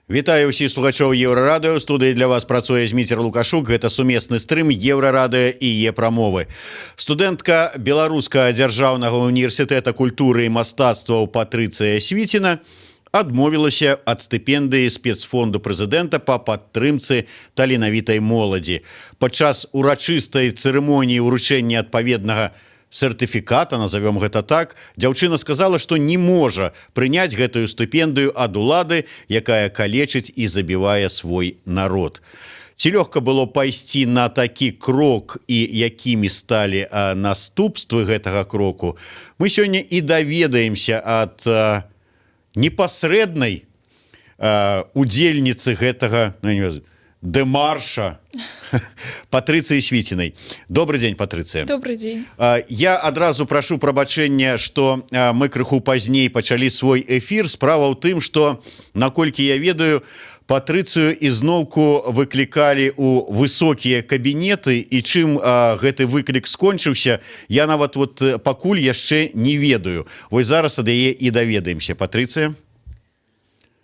Вітаю ўсіх слухачоў Еўрарадыё. У студыі для вас працуе Зміцер Лукашук. Гэта сумесны стрым Еўрарадыё і Е-прамовы. Студэнтка Беларускага дзяржаўнага універсітэта культуры і мастацтваў Патрыцыя Свіціна адмовілася ад стыпендыі спецфонду прэзідэнта па падтрымцы таленавітай моладзі. Падчас урачыстай цырымоніі ўручэння адпаведнага сертыфіката, назовем гэта так, дзяўчына сказала, што не можа прыняць гэтую стыпендыю ад улады, якая калечыць і забівае свой народ. Ці лёгка было пайсці на такі крок і якімі сталі наступствы гэтага кроку, мы сёння і даведаемся ад непасрэднай удзельніцы гэтага дэмарша Патрыцыі Свіцінай. Добрый дзень, Патрыцыя. Добрый дзень. Я адразу прашу прабачэння, што мы крыху пазней пачалі свой эфір. Справа ў тым, што, наколькі я ведаю, Патрыцыю ізноўку выклікалі ў высокія кабінеты, і чым гэты выклік скончыўся, я нават пакуль яшчэ не ведаю. Вось зараз ад яе і даведаемся. Патрыцыя?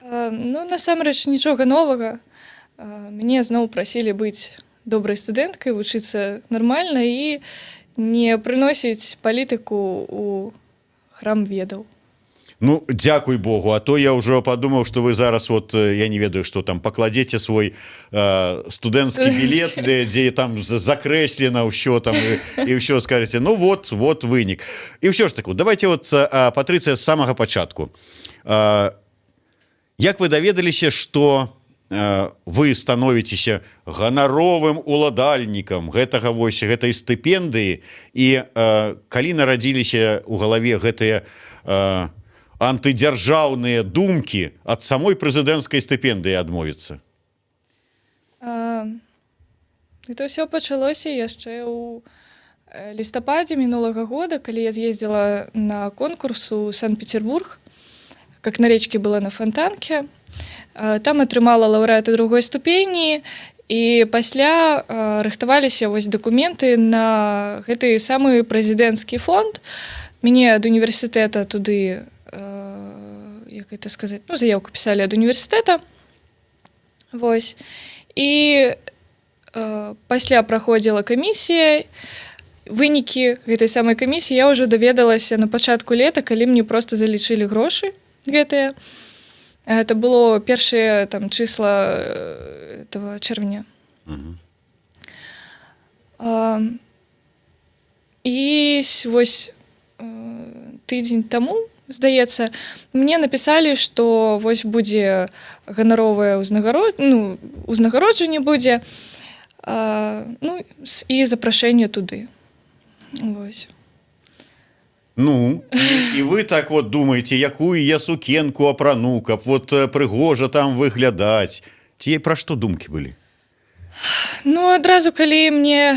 Насамрэч нічога новага. Мяне зноў прасілі быць добрай студэнткай, вучыцца нармальна і не прыносіць палітыку ў храм ведаў. Ну, дзякуй Богу, а то я ўжо падумаў, што вы зараз, я не ведаю, што там, пакладзеце свой студэнцкі білет, дзе там закрэслена ўсё там, і ўсё скажаце, вот вынік. І ўсё ж таку, давайте Патрыцыя, з самага пачатку. Як вы даведаліся, што вы становіцеся ганаровым уладальнікам гэтай стыпендыі, і калі нарадзіліся ў галаве гэтыя антыдзяржаўныя думкі ад самой прэзідэнцкай стыпендыі адмовіцца? Это ўсё пачалося яшчэ ў лістападзе мінулага года, калі я з'ездзіла на конкурс у Санкт-Петербург, как на речке была на Фонтанке. Там атрымала лаўрэата другой ступені, і пасля рыхтаваліся дакументы на гэты самы прэзідэнцкі фонд. Мяне ад універсітэта туды, як гэта сказаць, заявку пісалі ад універсітэта. І пасля праходзіла камісія. Вынікі гэтай самай камісіі я ўжо даведалася на пачатку лета, калі мне проста залічылі грошы гэтыя. Это было першае числа этого чэрвеня. І тыдзень таму, здаецца, мне напісалі, што будзе ганаровае ўзнагароджанне будзе, і запрашэнне туды. Ну, і ви так думаєте, якую я сукенку апрану, каб прыгожа там выглядаць. Ці пра што думкі былі? Адразу, калі мне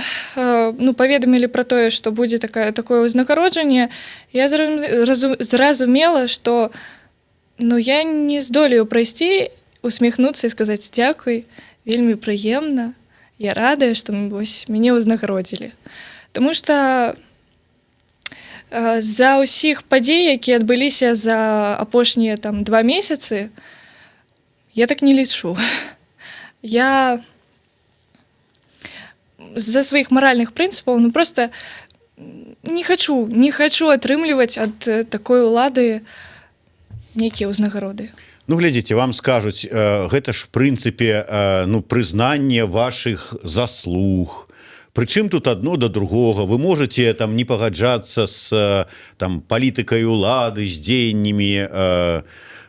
паведамілі пра тое, што будзе такое ўзнагароджанне, я зразумела, што я не здолею прайсці, усміхнуцца і сказаць дзякуй, вельмі прыемна, я радая, што мяне ўзнагародзілі. Таму што за ўсіх падзей, якія адбыліся за апошнія 2 месяцы, я так не лічу. Я з-за сваіх маральных прынцыпаў проста не хачу атрымліваць ад такой улады нейкія ўзнагароды. Глядзіце, вам скажуць, гэта ж в прынцыпе прызнанне вашых заслуг. Прычым тут адно да другога. Вы можаце не пагаджацца з палітыкай улады, з дзеяннямі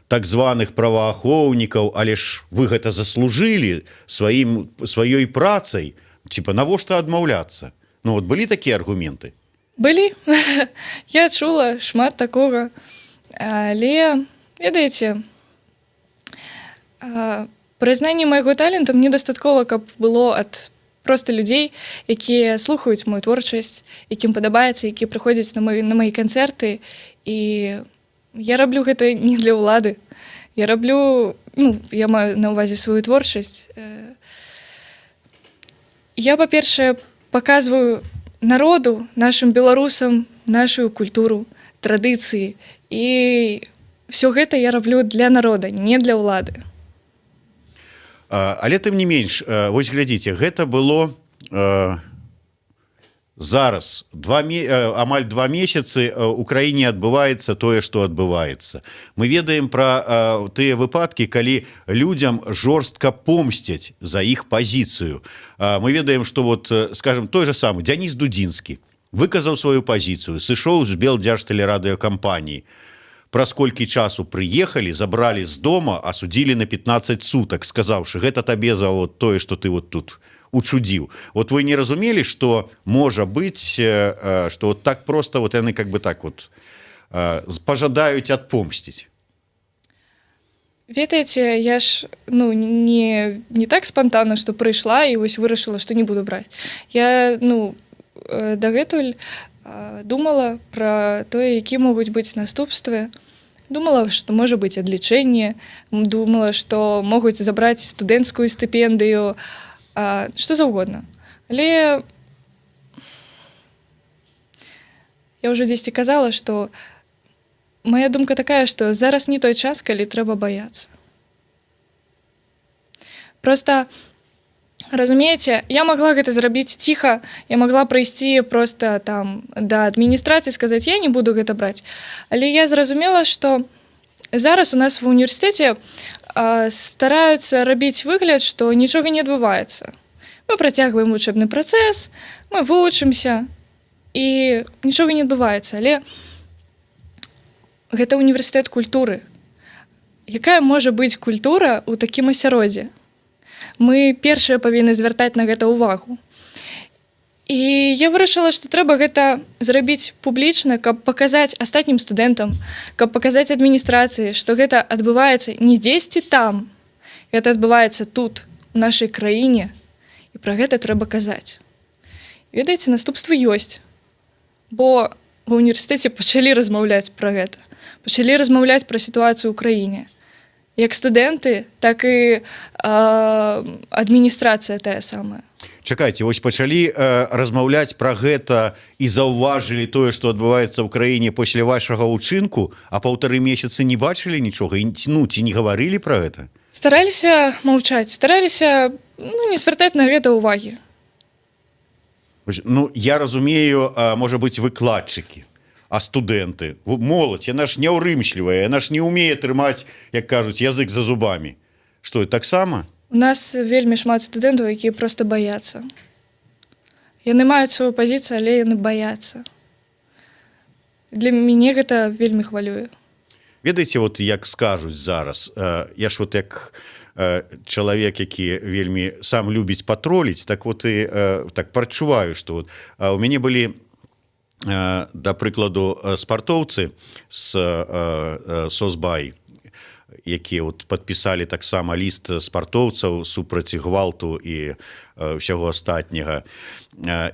так званых праваахоўнікаў, але ж вы гэта заслужылі сваёй працай. Навошта адмаўляцца? Былі такія аргументы? Былі. Я чула шмат такога. Але, ведаеце, прызнанне майго таленту мне дастаткова, каб было ад проста людзей, якія слухаюць мою творчасць, якім падабаецца, якія прыходзяць на мае канцэрты. І я раблю гэта не для ўлады. Я маю на ўвазе сваю творчасць. Я, па-першае, паказваю народу, нашим беларусам, нашу культуру, традыцыі. І все гэта я раблю для народа, не для ўлады. Але тым не менш, вось глядзіце, гэта было зараз амаль 2 месяцы у краіне адбываецца тое, што адбываецца. Мы ведаем пра тыя выпадкі, калі людзям жорстка помсцяць за іх пазіцыю. Мы ведаем, што вот, скажем, той же самы Дзяніс Дудзінскі выказаў сваю пазіцыю, сышоў з Белдзяржтэлерадыёкампаніі. Праз колькі часу прыехалі, забралі з дома, асудзілі на 15 сутак, сказаўшы, гэта табе за вот тое, што ты вот тут учудзіў. Вот вы не разумелі, што можа быць, што вот так просто вот яны как бы так вот пожадаюць адпомсціць? Ведаеце, я ж не так спантанна, што прыйшла і вось вырашыла, што не буду браць. Я дагэтуль думала пра тое, які могуць быць наступствы. Думала, што можа быць адлічэнне, думала, што могуць забраць студэнцкую стыпендыю, што заўгодна. Але я ўжо дзесьці казала, што моя думка такая, што зараз не той час, калі трэба баяцца. Проста, разумееце, я магла гэта зрабіць ціха, я магла прыйсці проста там да адміністрацыі, сказаць, я не буду гэта браць. Але я зразумела, што зараз у нас ва універсітэце стараюцца рабіць выгляд, што нічога не адбываецца. Мы працягваем вучэбны працэс, мы вучымся, і нічога не адбываецца. Але гэта універсітэт культуры. Якая можа быць культура ў такім асяроддзі? Мы першыя павінны звяртаць на гэта ўвагу. І я вырашыла, што трэба гэта зрабіць публічна, каб паказаць астатнім студэнтам, каб паказаць адміністрацыі, што гэта адбываецца не дзесьці там, гэта адбываецца тут, у нашай краіне, і пра гэта трэба казаць. Ведаеце, наступствы ёсць, бо ва ўніверсітэце пачалі размаўляць пра гэта, пачалі размаўляць пра сітуацыю ў краіне. Як студэнты, так і адміністрацыя тая самая. Чакайце, вось пачалі размаўляць пра гэта і заўважылі тое, што адбываецца ў краіне пасля вашага ўчынку, а 1,5 месяцы не бачылі нічога, ці не гаварылі пра гэта? Стараліся маўчаць, стараліся не звяртаць на гэта ўвагі. Я разумею, можа быць, выкладчыкі, а студэнты, моладзь, яна ж няўрымслівая, яна ж не ўмее трымаць, як кажуць, язык за зубамі. Што, таксама? У нас вельмі шмат студэнтаў, якія проста баяцца. Яны маюць сваю пазіцыю, але яны баяцца. Для мяне гэта вельмі хвалюе. Ведаеце, вот як скажуць зараз, я ж вот як чалавек, які вельмі сам любіць патроліць, так вот і так прачуваю, што у мяне былі, да прыкладу, спартоўцы з Сосбай, якія падпісалі таксама ліст спартоўцаў супраць гвалту і ўсяго астатняга.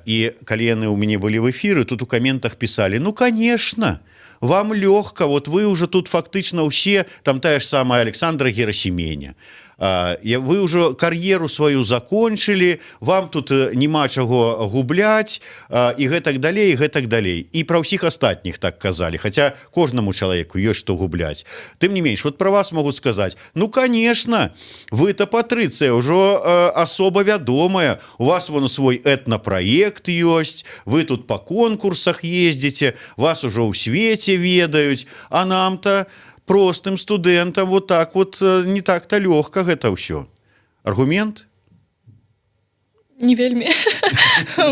І калі яны ў мяне былі в эфіры, тут у каментах пісалі, конечно, вам лёгка, вот вы уже тут фактычна ўсе, там тая ж самая Александра Герасименя, вы ўжо кар'еру сваю закончылі, вам тут няма чаго губляць, і гэтак далей, і гэтак далей. І пра ўсіх астатніх так казалі, хаця кожнаму чалавеку ёсць што губляць. Тым не менш, вот пра вас могуць сказаць, конечно, вы-то Патрыцыя ўжо асоба вядомая, у вас вон свой этнапраект ёсць, вы тут па конкурсах ездзіце, вас ужо ў свеце ведаюць, а нам-то простым студэнтам вот так вот не так-то лёгка гэта ўсё. Аргумент? Не вельмі.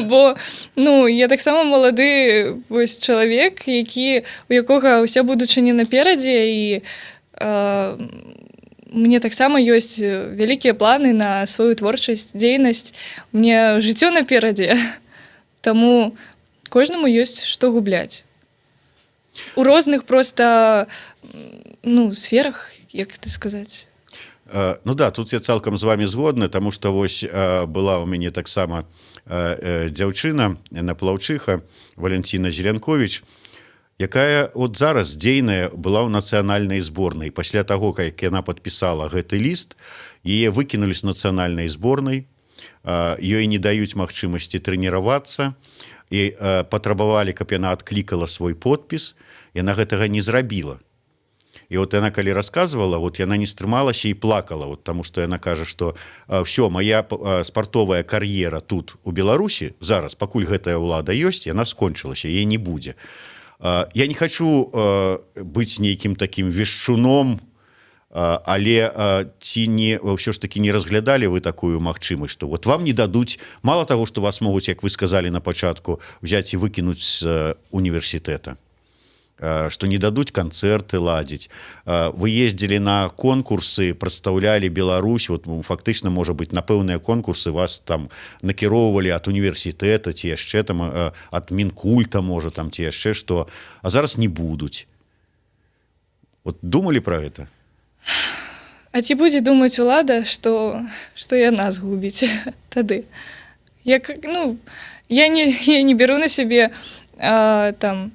Бо, я таксама малады чалавек, у якога ўся будучыня наперадзе, і мне таксама ёсць вялікія планы на сваю творчасць, дзейнасць. Мне жыццё наперадзе. Таму кожнаму ёсць што губляць. У розных проста сферах, як это сказаць. Да, тут я цалкам з вами згодны, таму што вось была ў мяне таксама дзяўчына, наплаўчыха Валентина Зеленкович, якая от зараз дзейная была ў нацыянальнай зборнай. Пасля таго, як яна падпісала гэты ліст, яе выкінулі з нацыянальнай зборнай, ёй не даюць магчымасці трэніравацца, і патрабавалі, каб яна адклікала свой подпіс, яна гэтага не зрабіла. І вот яна калі рассказывала, вот яна не стрымалася і плакала, вот, тому што яна кажа, што все, моя спартовая кар'ера тут у Беларусі зараз, пакуль гэтая ўлада ёсць, яна скончылася, яе не будзе. Я не хочу быць нейкім такім вешчуном, але ці не ўсё ж таки не разглядалі вы такую магчымасць, што вот вам не дадуць, мало таго, што вас могуць, як вы сказалі на пачатку, взять і выкінуць з універсітэта, што не дадуць канцэрты ладзіць. Вы ездзілі на конкурсы, прадстаўлялі Беларусь, вот, фактычна, можа быць, на пэўныя конкурсы вас там накіроўвалі ад універсітэта, ці яшчэ там ад Мінкульта, можа, там, ці яшчэ што, а зараз не будуць. Вот думалі пра гэта? А ці будзе думаць улада, што яна згубіць тады? Як, ну, я не беру на сябе там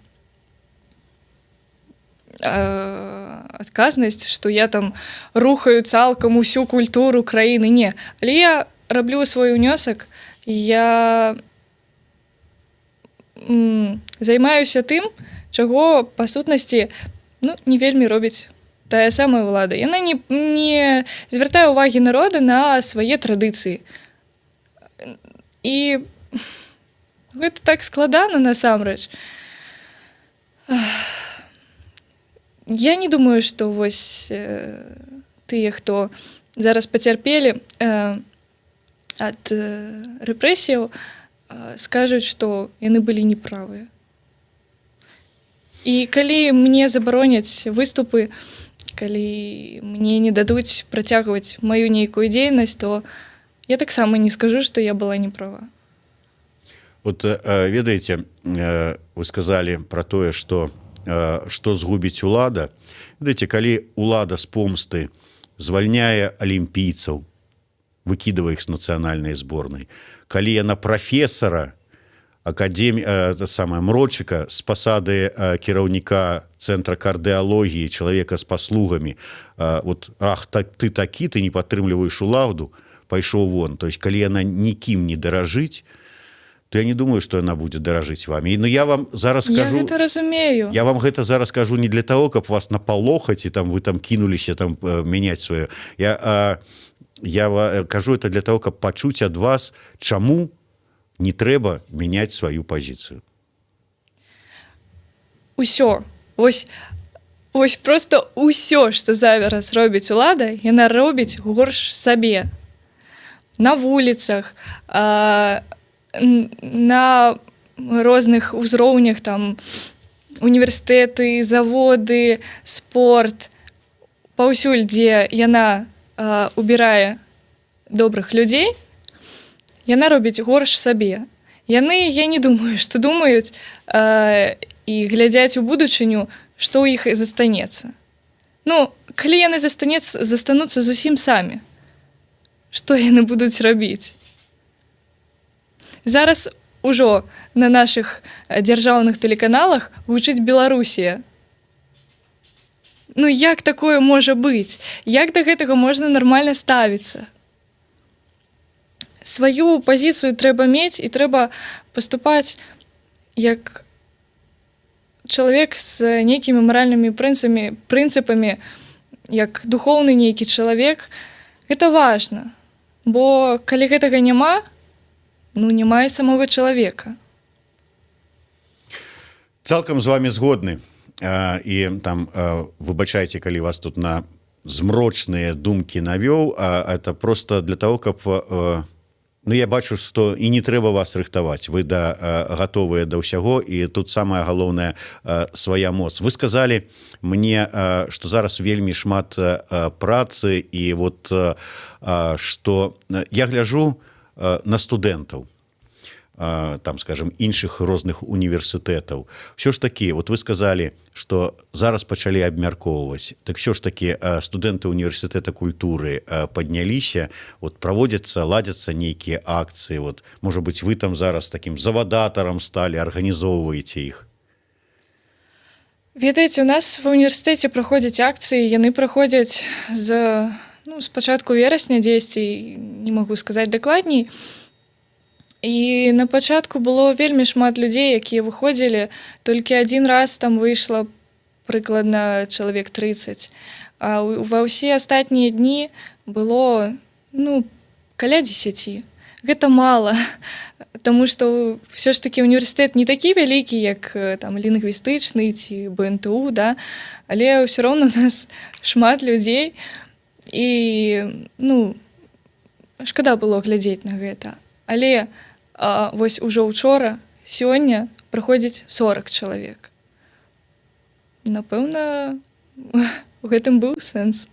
адказнасць, што я там рухаю цалкам усю культуру краіны, не. Але я раблю свой унёсак, я займаюся тым, чаго, па сутнасці, ну, не вельмі робіць тая самая ўлада. Яна не звяртае ўвагі народа на свае традыцыі. І гэта так складана насамрэч. Я не думаю, што вось тыя, хто зараз пацярпелі ад рэпрэсіяў, скажуць, што яны былі неправыя. І калі мне забароняць выступы, калі мне не дадуць працягваць маю нейкую дзейнасць, то я таксама не скажу, што я была неправа. Вот ведаеце, вы сказалі пра тое, што згубіць улада. Ведаеце, калі улада з помсты звальняе алімпійцаў, выкідывае іх з нацыянальнай зборнай, калі яна прафесара Мрочыка з пасады кіраўніка цэнтра кардыалогіі, чалавека з паслугамі, вот, ты такі, ты не падтрымліваеш уладу, пайшоў вон. То есть, калі яна нікім не даражыць, то я не думаю, што яна будзе даражыць вамі. Но я вам зараз скажу... Я гэта разумею. Я вам гэта зараз кажу не для того, каб вас напалохаць, і там вы там кінуліся там мяняць сваё. Я кажу это для того, каб пачуць ад вас, чаму не трэба мяняць сваю пазіцыю. Усё. Вось просто ўсё, што зараз робіць улада, яна робіць горш сабе. На вуліцах, на розных узроўнях, там, універсітэты, заводы, спорт, паўсюль, дзе яна убірае добрых людзей, яна робіць горш сабе. Яны, я не думаю, што думаюць і глядзяць у будучыню, што ў іх і застанецца. Ну, калі яны застануцца зусім самі, што яны будуць рабіць? Зараз ужо на нашых дзяржаўных тэлеканалах гучыць Беларусія. Ну, як такое можа быць? Як да гэтага можна нармальна ставіцца? Сваю пазіцыю трэба мець і трэба паступаць як чалавек з нейкімі маральнымі прынцыпамі, як духоўны нейкі чалавек. Гэта важна, бо калі гэтага няма, ну, няма і самога чалавека. Цалкам з вами згодны. І там, выбачайце, калі вас тут на змрочныя думкі навёў, это просто для того, каб... Ну, я бачу, што і не трэба вас рыхтаваць. Вы гатовыя да ўсяго, і тут самае галоўнае свая моц. Вы сказалі мне, што зараз вельмі шмат працы, і вот што я гляджу на студэнтаў, там, скажем, іншых розных універсітэтаў. Все ж таки, вот вы сказалі, што зараз пачалі абмяркоўваць. Так все ж таки студэнты універсітэта культуры падняліся, вот праводзяцца, ладзяцца нейкія акцыі. Вот, можа быць, вы там зараз такім завадатарам сталі, арганізоўваеце іх? Ведаеце, у нас ва універсітэце праходзяць акцыі, яны праходзяць з пачатку верасня дзесьці, не магу сказаць дакладней. І на пачатку было вельмі шмат людзей, якія выходзілі. Толькі адзін раз там выйшла прыкладна чалавек 30. А ва ўсе астатнія дні было, ну, каля 10. Гэта мала, таму што ўсё ж такі універсітэт не такі вялікі, як там лінгвістычны ці БНТУ, да? Але ўсё роўна у нас шмат людзей, і, ну, шкада было глядзець на гэта. Але вось ужо ўчора, сёння прыходзіць 40 чалавек. Напэўна, у гэтым быў сэнс.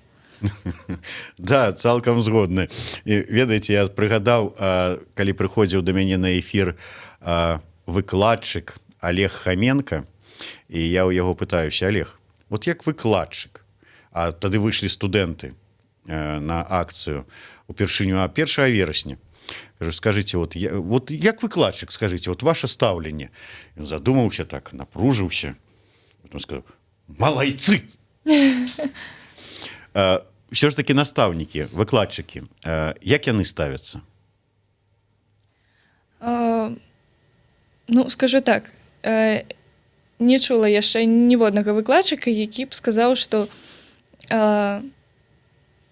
Да, цалкам згодны. І ведаеце, я прыгадаў, калі прыходзіў да мяне на эфір выкладчык Олег Хаменко, і я ў яго пытаюся: Олег, вот як выкладчык, а тады выйшлі студэнты на акцыю упершыню 1 верасня. Кажу, скажите, вот як выкладчык, скажите, вот ваше стаўленне. Ён задумаўся так, напружыўся, потом сказаў: малайцы! Все ж таки настаўнікі, выкладчыкі, як яны ставяцца? Ну, скажу так, не чула яшчэ ніводнага выкладчыка, які б сказаў, што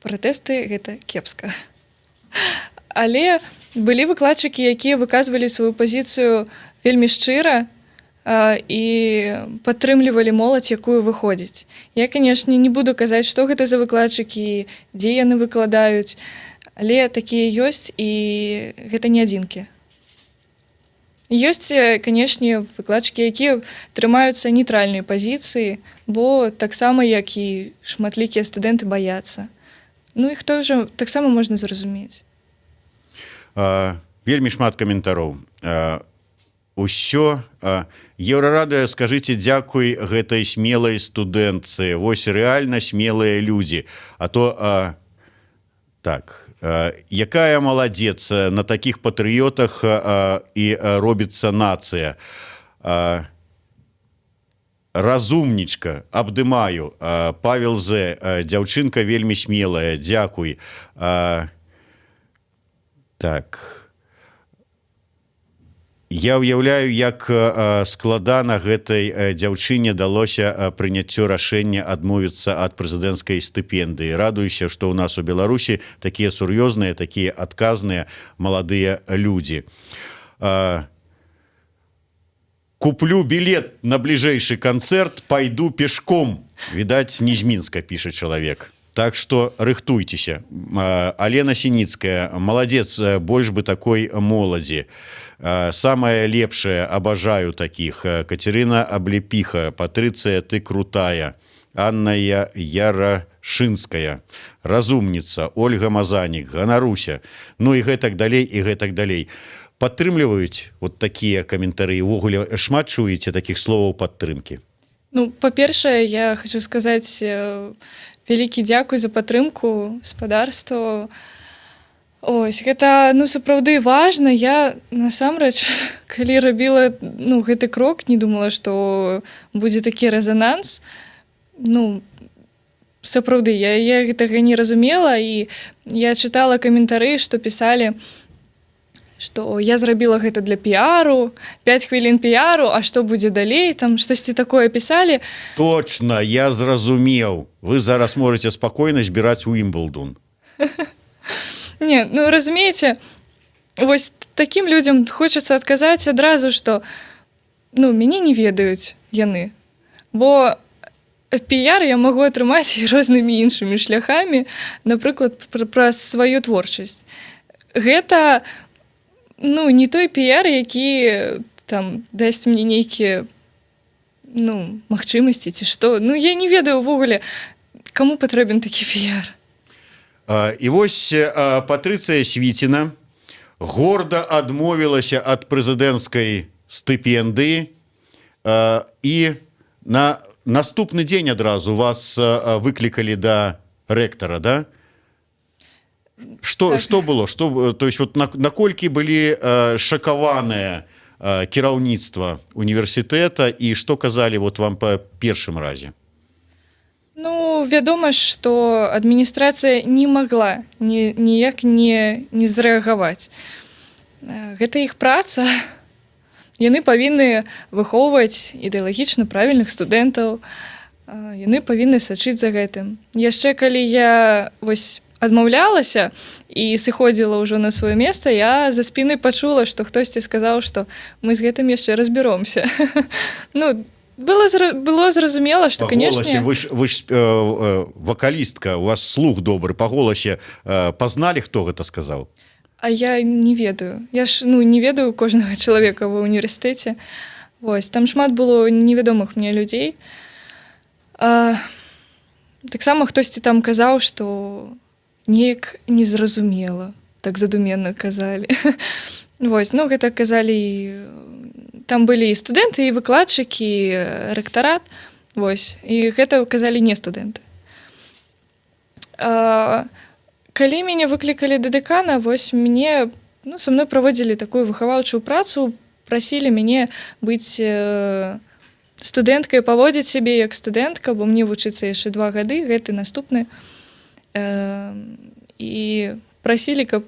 пратэсты гэта кепска. Але былі выкладчыкі, якія выказвалі сваю пазіцыю вельмі шчыра, і падтрымлівалі моладзь, якую выходзіць. Я, канешне, не буду казаць, што гэта за выкладчыкі, дзе яны выкладаюць, але такія ёсць, і гэта не адзінкі. Ёсць, канешне, выкладчыкі, якія трымаюцца нейтральнай пазіцыі, бо таксама, як і шматлікія студэнты, баяцца. Ну, іх тоже таксама можна зразумець. Вельмі шмат каментароў. Усё. Еўрарадыё, скажыце дзякуй гэтай смелай студэнтцы. Вось рэальна смелыя людзі. А то так, якая маладзец, на такіх патрыётах і робіцца нацыя. Разумнічка, абдымаю. Павел З. Дзяўчынка вельмі смелая. Дзякуй. Так. Я ўяўляю, як складана гэтай дзяўчыне далося прыняццё рашэння адмовіцца ад прэзідэнцкай стыпендыі. Радуюся, што ў нас у Беларусі такія сур'ёзныя, такія адказныя маладыя людзі. Куплю білет на бліжэйшы канцэрт, пайду пешком. Відаць, не з Мінска, піша чалавек. Так што рыхтуйцеся. Алена Сініцкая, маладзец, больш бы такой моладзі. Самая лепшая, абажаю такіх. Катерина Аблепіха, Патрыцыя, ты крутая. Анна Ярашынская, разумніца. Ольга Мазанік, ганаруся. Ну і гэтак далей, і гэтак далей. Падтрымліваюць вот такія каментары? Увогуле шмат чуеце такіх словаў падтрымкі? Ну, па-першае, я хочу сказаць вялікі дзякуй за падтрымку гаспадарства. Ось, гэта, ну, сапраўды важна. Я, насамрэч, калі рабіла, ну, гэты крок, не думала, што будзе такі рэзананс. Ну, сапраўды, я гэтага не разумела, і я чытала каментары, што пісалі, што я зрабіла гэта для піару, 5 хвілін піару, а што будзе далей, там штосьці такое пісалі. Точно, я зразумеў. Вы зараз можете спакойна збіраць Уімблдон. Не, ну, разумееце, вось такім людзям хочацца адказаць адразу, што, ну, мяне не ведаюць яны, бо піяр я магу атрымаць і рознымі іншымі шляхамі, напрыклад, праз сваю творчасць. Гэта, ну, не той піяр, які там дасць мне нейкія, ну, магчымасці ці што. Ну, я не ведаю ўвогуле, каму патрэбен такі піяр. І вось Патрыцыя Свіціна горда адмовілася ад прэзідэнцкай стыпендыі, і на наступны дзень адразу вас выклікалі да рэктара, да? Што было? То есть вот наколькі былі шакаваныя кіраўніцтва універсітэта і што казалі вот вам па першым разе? Ну, вядома, што адміністрацыя не магла ніяк не зрэагаваць. Гэта іх праца. Яны павінны выхоўваць ідэалагічна правільных студэнтаў. яны павінны сачыць за гэтым. Яшчэ калі я вось адмаўлялася і сыходзіла ўжо на сваё месца, я за спіны пачула, што хтосьці сказаў, што мы з гэтым яшчэ разбяромся. Ну, было зразумела, што, канешне... Вы ж вакалістка, у вас слух добры, па голасе пазналі, хто гэта сказаў? А я не ведаю. Я ж не ведаю кожнага чалавека ва ўніверсітэце. Вось, там шмат было невядомых мне людзей. Таксама хтосьці там казаў, што неяк незразумела, так задуменна казалі. Вось, ну, гэта казалі... Там былі і студэнты, і выкладчыкі, і рэктарат. Вось, і гэта казалі не студэнты. Калі мяне выклікалі да дэкана, вось мне, са мной праводзілі такую выхаваўчую працу, прасілі мяне быць студэнткай, паводзіць сябе як студэнтка, бо мне вучыцца яшчэ 2 гады, гэты наступны. І прасілі, каб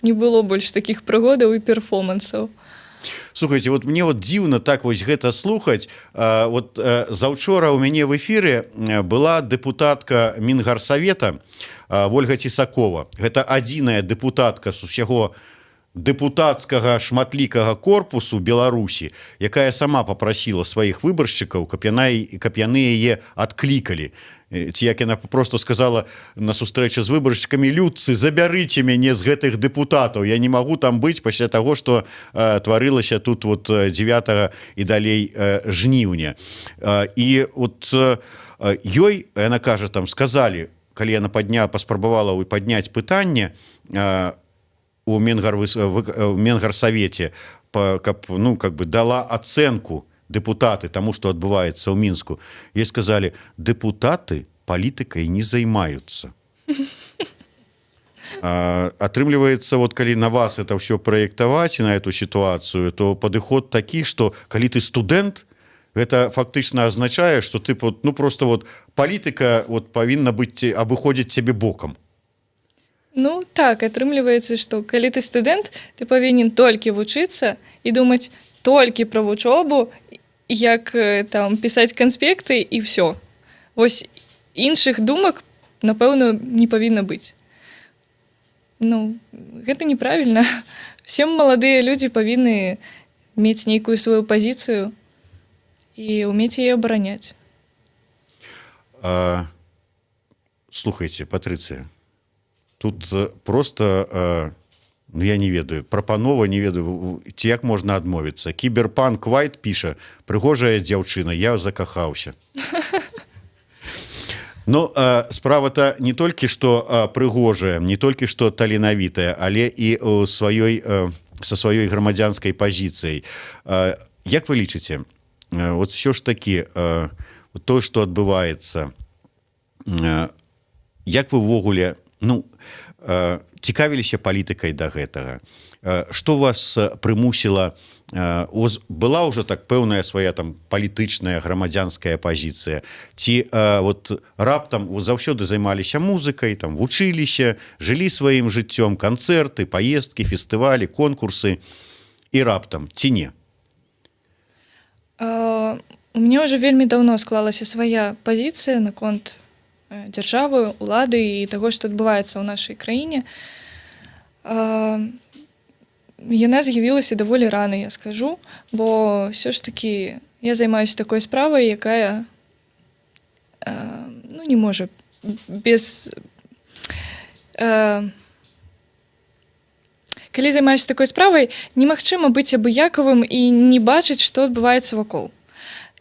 не было больш такіх прыгодаў і перформансаў. Слухайте, вот мне вот дзіўна так вось гэта слухаць. Вот заўчора у мяне в эфіры была дэпутатка Мінгарсавета Ольга Цісакова. Гэта адзіная дэпутатка з усяго дэпутацкага шматлікага корпусу Беларусі, якая сама попрасіла сваіх выбаршчыкаў, каб яны яе адклікалі. Ці як яна просто сказала на сустрэчы з выбаршчыкамі: людцы, забярыце мяне з гэтых дэпутатаў, я не магу там быць пасля таго, што тварылася тут вот 9 і далей жніўня. І от ёй, яна кажа, там сказалі, калі яна паспрабавала падняць пытанне у Менгарсавеце, каб дала ацэнку депутаты тому, что адбываецца ў Мінску. Ей сказали: депутаты палітыкай не займаюцца. Атрымліваецца, вот калі на вас это все праектаваць і на эту ситуацию, то падыход такі, что калі ты студэнт, гэта фактычна азначае, что ты просто палітыка павінна быць абыходзіць цябе бокам. Ну так, атрымліваецца, што калі ты студэнт, ты павінен толькі вучыцца і думаць толькі пра вучобу, як там пісаць канспекты і ўсё. Вось іншых думак, напэўна, не павінна быць. Ну, гэта неправільна. Все маладыя людзі павінны мець нейкую сваю пазіцыю і ўмець яе абараняць. Слухайте, Патрыцыя, тут просто, я не ведаю, прапанова не ведаю, ці як можна адмовіцца. Кіберпанк Вайт піша: прыгожая дзяўчына, я закахаўся. Ну, справа-то не толькі што прыгожая, не толькі што таленавітая, але і са сваёй грамадзянскай пазіцыяй. Як вы лічыце, вот все ж такі тое, што адбываецца, як вы ўвогуле цікавіліся палітыкай да гэтага? Што вас прымусіла? Была ўжо так пэўная свая там палітычная грамадзянская пазіцыя? Ці раптам заўсёды займаліся музыкай, там вучыліся, жылі сваім жыццём, канцэрты, паездкі, фестывалі, конкурсы, і раптам ці не? У мяне ўжо вельмі даўно склалася свая пазіцыя наконт дзяржавы, улады і таго, што адбываецца ў нашай краіне. Яна з'явілася даволі рана, я скажу, бо ўсё ж такі я займаюся такой справай, якая не можа без... Калі займаешся такой справай, немагчыма быць абыякавым і не бачыць, што адбываецца вакол.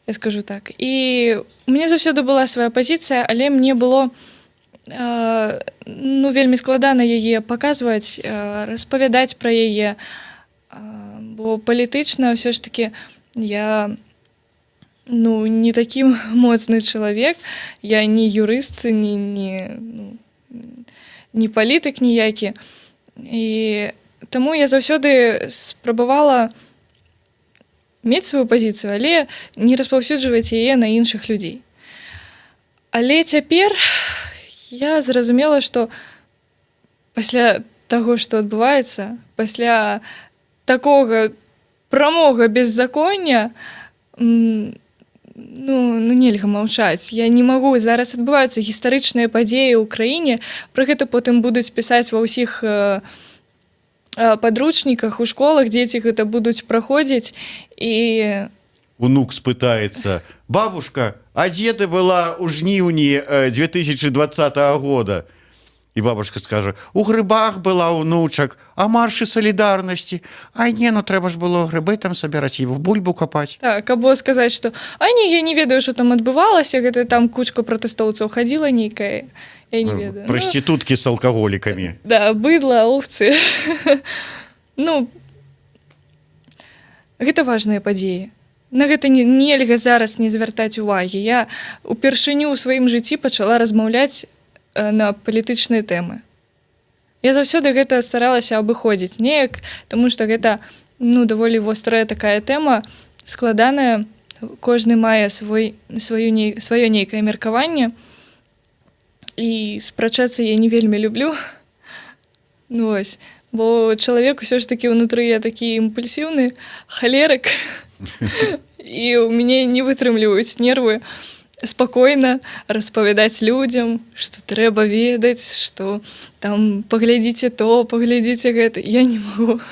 Я скажу так. І у мяне заўсёды была свая пазіцыя, але мне было вельмі складана яе паказваць, распавядаць пра яе, бо палітычна ўсё ж такі я не такі моцны чалавек, я не юрыст, не палітык ніякі. І таму я заўсёды спрабавала мець сваю пазіцыю, але не распаўсюджваць яе на іншых людзей. Але цяпер я зразумела, што пасля таго, што адбываецца, пасля такога прамога беззаконня, ну нельга маўчаць. Я не магу. Зараз адбываюцца гістарычныя падзеі ў краіне, пра гэта потым будуць пісаць ва ўсіх падручніках, у школах дзеці гэта будуць праходзіць і Унук спытаецца: бабушка, а дзе ты была ў жніўні 2020 года? І бабушка скажа: у грыбах была, унучак, а маршы салідарнасці? А не, ну трэба ж было грыбы там сабіраць і в бульбу капаць. так, або сказаць, што а не, я не ведаю, што там адбывалася, гэта там кучка пратэстоўцаў хадзіла нейкая, я не ведаю. Прастытуткі з алкаголікамі. Да, быдла, овцы. Ну, гэта важныя падзеі. На гэта нельга зараз не звяртаць увагі. Я упершыню ў сваім жыцці пачала размаўляць на палітычныя тэмы. Я заўсёды гэта старалася абыходзіць неяк, таму што гэта даволі вострая такая тэма, складаная, кожны мае сваё нейкае меркаванне, і спрачацца я не вельмі люблю. Ну вось, бо чалавек усё ж такі ўнутры я такі імпульсіўны халерык, і ў мяне не вытрымліваюць нервы спакойна распавядаць людзям, што трэба ведаць, што там паглядзіце то, паглядзіце гэта. Я не магу.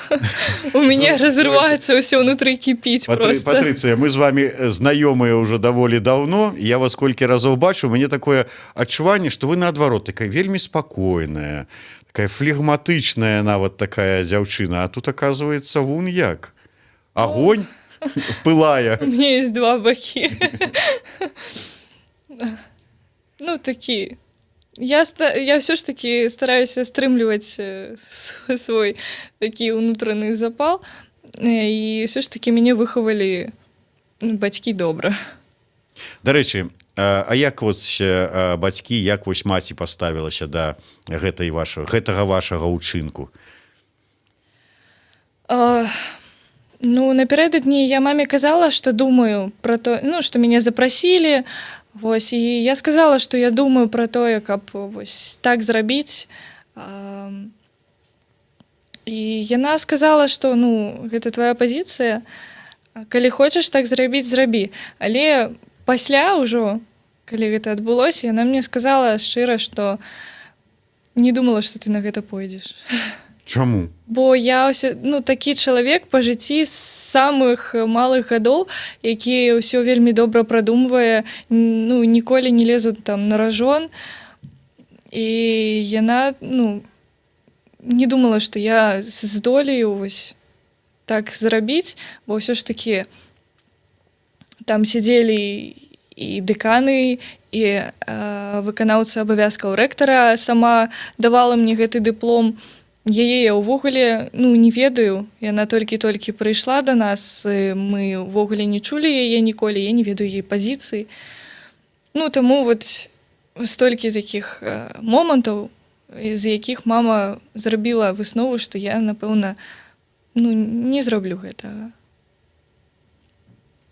У мяне разрываецца ўсё ўнутры, кіпіць проста. Патрыцыя, мы з вами знаёмыя ўжо даволі даўно. Я вас колькі разоў бачу, мне такое адчуванне, што вы наадварот такая вельмі спакойная, такая флегматычная нават такая дзяўчына, а тут оказывается вун як. Агонь пылае. У меня есть два бакі. Ну, такі. Я все ж таки стараюся стрымліваць свой такі ўнутраны запал, і все ж таки мяне выхавалі бацькі добра. Дарэчы, а як вось бацькі, як вось маці паставілася да гэтага вашага ўчынку? Ну, напярэдадні я маме казала, што думаю пра то, што мяне запрасілі, вось, і я сказала, што я думаю пра тое, каб вось так зрабіць. І яна сказала, што гэта твая пазіцыя, калі хочаш так зрабіць, зрабі. Але пасля ўжо, калі гэта адбылося, яна мне сказала шчыра, што не думала, што ты на гэта пойдзеш. Чаму? Бо я такі чалавек па жыцці з самых малых гадоў, які ўсё вельмі добра прадумвае, ніколі не лезу там на ражон. І яна не думала, што я здолею вось так зрабіць, бо ўсё ж такі там сядзелі і дэканы, і выканаўца абавязкаў рэктара сама давала мне гэты дыплом. Яе я ўвогуле не ведаю, яна толькі-толькі прыйшла да нас, мы ўвогуле не чулі яе ніколі, я не ведаю яе пазіцыі. Таму вот столькі такіх момантаў, з якіх мама зрабіла выснову, што я, напэўна, не зраблю гэтага.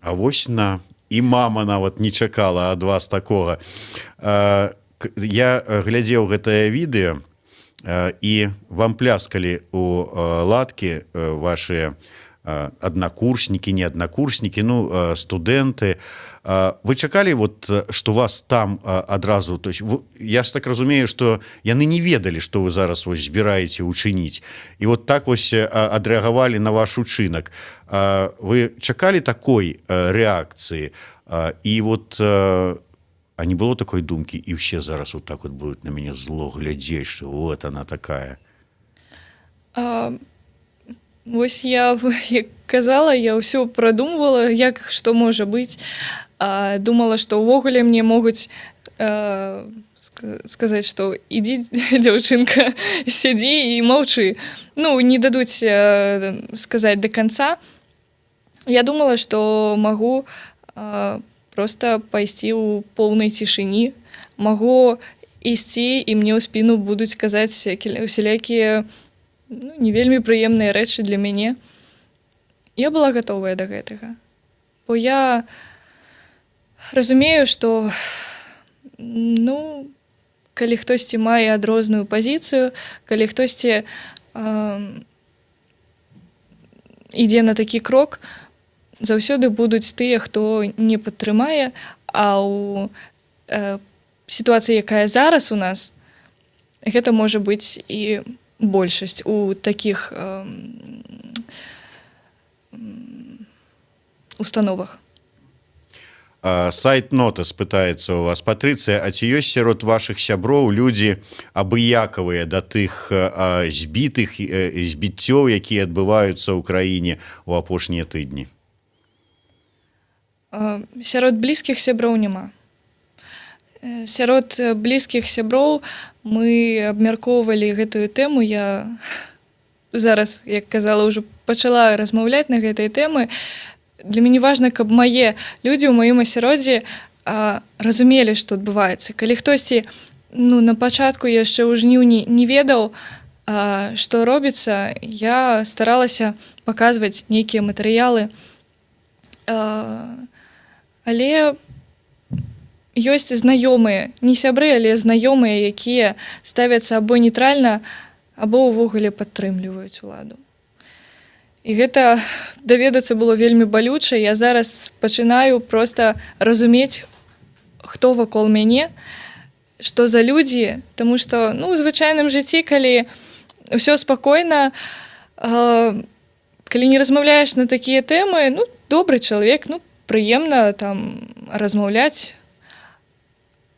А вось і мама нават не чакала ад вас такога. Я глядзеў гэтае відэо, і вам пляскалі у ладкі ваши аднакурснікі, не аднакурснікі, студэнты. Вы чакалі, што вас там адразу... Я ж так разумею, што яны не ведалі, што вы зараз збіраеце ўчыніць. І так адрэагавалі на ваш учынак. Вы чакалі такой рэакцыі? І а не было такой думкі, і ўсе зараз вот так будуць на мяне зло глядзець, што вот она такая? Вось я, як казала, я ўсё прадумвала, як што можа быць. Думала, што ўвогуле мне могуць сказаць, што ідзі, дзяўчынка, сядзі і маўчы. Не дадуць сказаць да канца. Я думала, што магу просто пайсці ў поўнай цішыні, магу ісці, і мне ў спіну будуць казаць усялякія не вельмі прыемныя рэчы для мяне. Я была гатовая да гэтага. Бо я разумею, што калі хтосьці мае адрозную пазіцыю, калі хтосьці ідзе на такі крок, заўсёды будуць тыя, хто не падтрымае, а ў сітуацыі, якая зараз у нас, гэта можа быць і большасць у такіх установах. Сайт Нотас пытаецца у вас, Патрыцыя, а ці ёсць сярод вашых сяброў людзі абыякавыя да тых збіццёў, якія адбываюцца ў краіне ў апошнія тыдні? Сярод блізкіх сяброў няма. Сярод блізкіх сяброў мы абмяркоўвалі гэтую тэму. Я зараз, як казала, ўжо пачала размаўляць на гэтай тэмы. Для мяне важна, каб мае людзі ў маім асяроддзі разумелі, што адбываецца. Калі хтосьці на пачатку яшчэ ў жніўні не ведаў, што робіцца, я старалася паказваць нейкія матэрыялы. Але ёсць знаёмыя, не сябры, але знаёмыя, якія ставяцца або нейтральна, або ўвогуле падтрымліваюць уладу. І гэта даведацца было вельмі балюча. Я зараз пачынаю проста разумець, хто вакол мяне, што за людзі, таму што ў звычайным жыцці, калі ўсё спакойна, калі не размаўляеш на такія тэмы, добры чалавек, прыемна там размаўляць.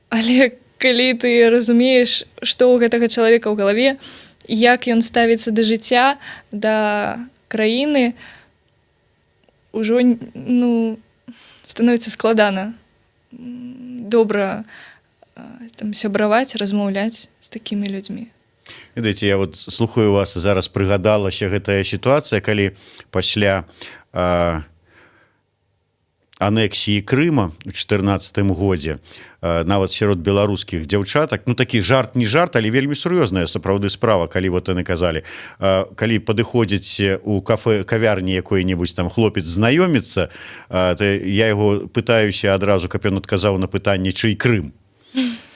Але калі ты разумееш, што ў гэтага чалавека ў галаве, як ён ставіцца да жыцця, да краіны, ужо становіцца складана добра сябраваць, размаўляць з такімі людзьмі. Ведаеце, я вот слухаю вас, зараз прыгадалася гэтая сітуацыя, калі пасля анексіі Крыма ў 2014 годзе нават сярод беларускіх дзяўчатак, такі жарт не жарт, але вельмі сур'ёзная сапраўды справа, калі вот яны казалі, калі падыходзіць у кавярні якой-небудзь там хлопец знаёміцца, я яго пытаюся адразу, каб ён адказаў на пытанне, чый Крым.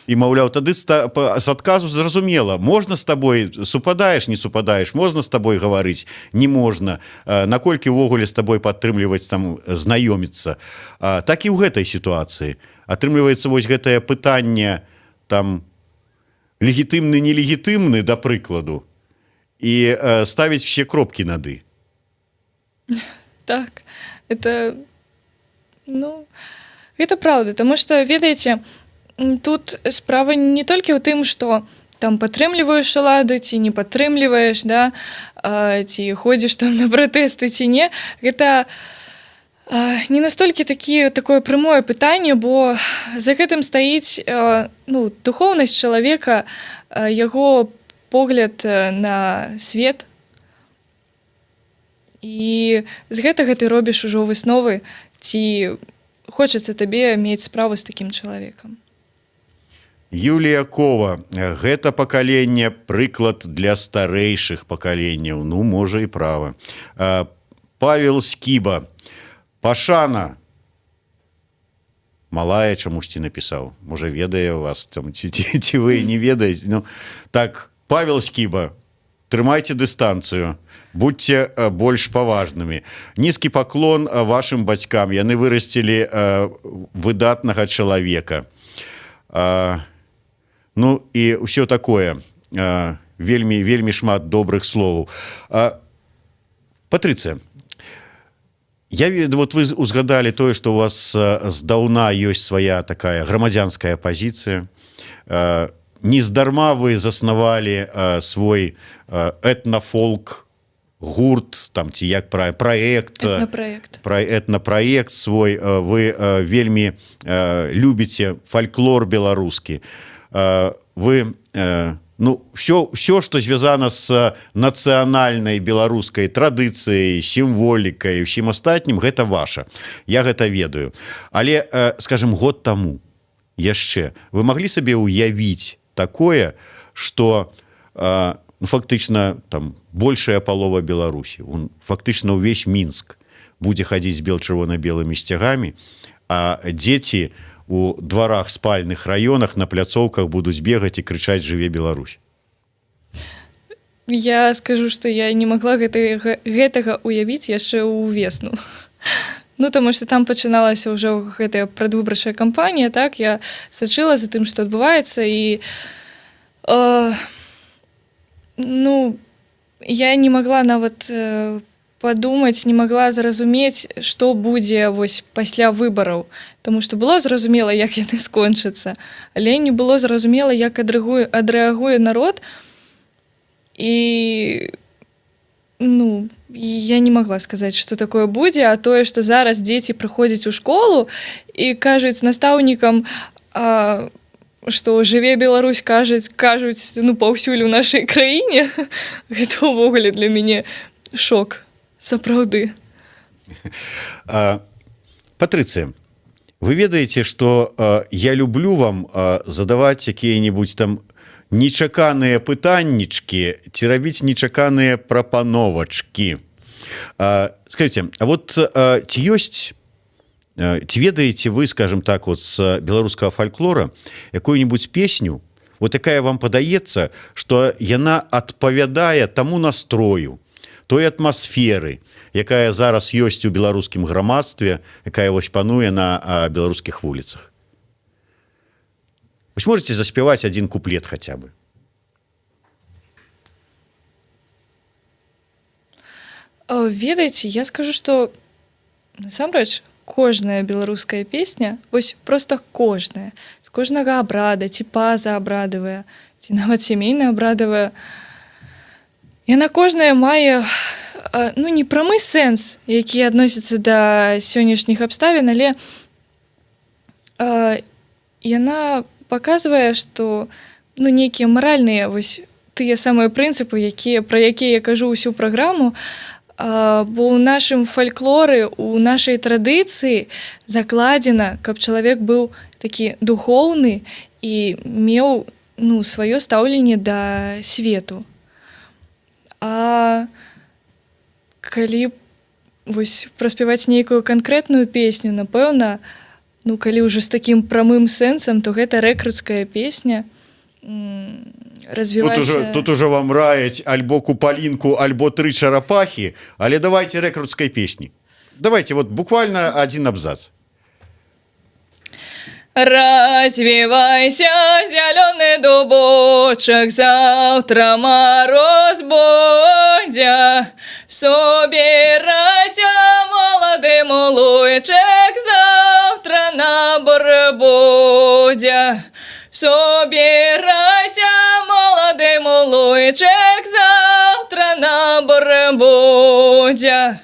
І, маўляў, тады з адказу зразумела, можна з табой, супадаеш, не супадаеш, можна з табой гаварыць, не можна, наколькі ўвогуле з табой падтрымліваць, там, знаёміцца. Так і ў гэтай сітуацыі. Атрымліваецца вось гэтае пытанне, там, легітымны, нелегітымны, да прыкладу, і ставіць все кропкі над «і». Так, это правда, таму што, ведаеце, тут справа не толькі ў тым, што там падтрымліваеш уладу ці не падтрымліваеш, да, ці ходзіш там на пратэсты ці не. Гэта не настолькі такое прямое пытанне, бо за гэтым стаіць духоўнасць чалавека, яго погляд на свет. І з гэтага ты робіш ужо высновы, ці хочацца табе мець справу з такім чалавекам. Юлія Кова, гэта пакаленне прыклад для старэйшых пакаленняў, можа і права. Павел Скіба, пашана. Малая чамусьці напісаў, можа ведае вас, ці вы не ведаеце. Так, Павел Скіба, трымайце дыстанцыю, будьце больш паважнымі. Нізкі паклон вашым бацькам, яны вырасцілі выдатнага чалавека. І ўсё такое. Вельмі, вельмі шмат добрых словаў. Патрыцыя, вот вы узгадалі тое, што у вас здаўна ёсць свая такая грамадзянская пазіцыя. Нездарма вы заснавалі свой этнафолк гурт, там, ці як праект свой. Вы вельмі любіце фальклор беларускі. Вы, все, што звязана з нацыянальнай беларускай традыцыяй, сімволікай, усім астатнім, гэта ваша. Я гэта ведаю. Але, скажем, год таму яшчэ вы маглі сабе ўявіць такое, што фактычна там большая палова Беларусі, фактычна ўвесь Мінск будзе хадзіць з бел-чырвона-белымі сцягамі, а дзеці у дварах спальных раёнах на пляцоўках будуць бегаць і крычаць «Жыве Беларусь». Я скажу, што я не магла гэтага ўявіць яшчэ ўвесну. Ну, таму што там пачыналася ўжо гэтая прадвыбарчая кампанія, так, я сачыла за тым, што адбываецца, і ну, я не магла нават падумаць, не магла зразумець, што будзе вось пасля выбараў, таму што было зразумела, як яны скончацца, але не было зразумела, як адрэагуе народ, і ну, я не магла сказаць, што такое будзе, а тое, што зараз дзеці прыходзяць у школу і кажуць настаўнікам, што жыве Беларусь, кажуць ну, паўсюль у нашай краіне, гэта ўвогуле для мяне шок, сапраўды. Патрыцыя, вы ведаеце, што я люблю вам задаваць якія-небудзь там нечаканыя пытаннічкі ці рабіць нечаканыя прапановачкі. Скажите, а вот ці ёсць, ці ведаеце вы, скажем так, вот з беларускага фальклора якую-нибудь песню, вот такая вам падаецца, што яна адпавядае таму настрою, той атмасферы, якая зараз ёсць у беларускім грамадстве, якая вось пануе на беларускіх вуліцах? Вы можете заспевать один куплет хотя бы? Ведаеце, я скажу, што насамрэч кожная беларуская песня, вось просто кожная, з кожнага абрада, ці пазаабрадавая, ці нават сямейна абрадавая, яна кожная мае ну, не прамы сэнс, які адносіцца да сённяшніх абставін, але яна паказвае, што ну, нейкія маральныя вось тыя самыя прынцыпы, пра якія я кажу ўсю праграму, бо ў нашым фальклоры, у нашай традыцыі закладзена, каб чалавек быў такі духоўны і меў ну, сваё стаўленне да свету. А калі вось праспяваць нейкую канкрэтную песню, напэўна, ну, калі ўжо з такім прамым сэнсам, то гэта рэкруцкая песня. Тут уже вам раяць альбо купалінку, альбо 3 чарапахі, але давайте рэкруцкай песні. Давайте вот буквально один абзац. Развивайся, зеленый дубочек, завтра мороз будет. Собирайся, молодый мулуйчик, завтра набор будет. Собирайся, молодый мулуйчик, завтра набор будет.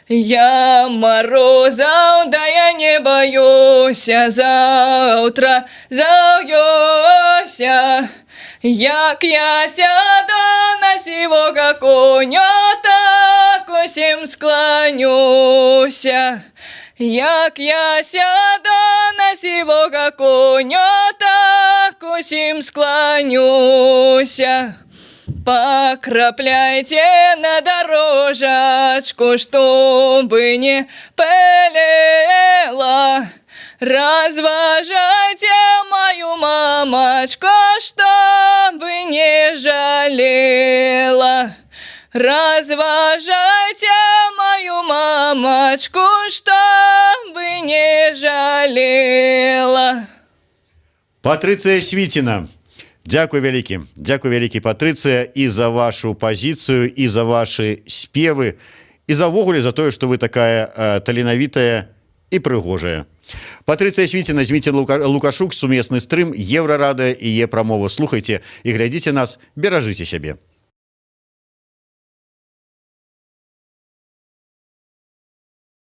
Я морозов, да я не боюсь, завтра заўюся. Як я сяду на сівога коня, так усім склонюся. Як я сяду на сівога коня, так усім склонюся. Покрапляйте на дорожечку, чтобы не пылила. Развожайте мою мамочку, чтобы не жалела. Развожайте мою мамочку, чтобы не жалела. Патрыцыя Свіціна. Дзякуй вялікі, Патрыцыя, і за вашу пазіцыю, і за вашы спевы, і за ўвогуле за тое, што вы такая таленавітая і прыгожая. Патрыцыя Свіціна, Зміцер Лукашук, сумесны стрым, Еўрарадыё і Е-прамова. Слухайце і глядзіце нас, беражыце сябе.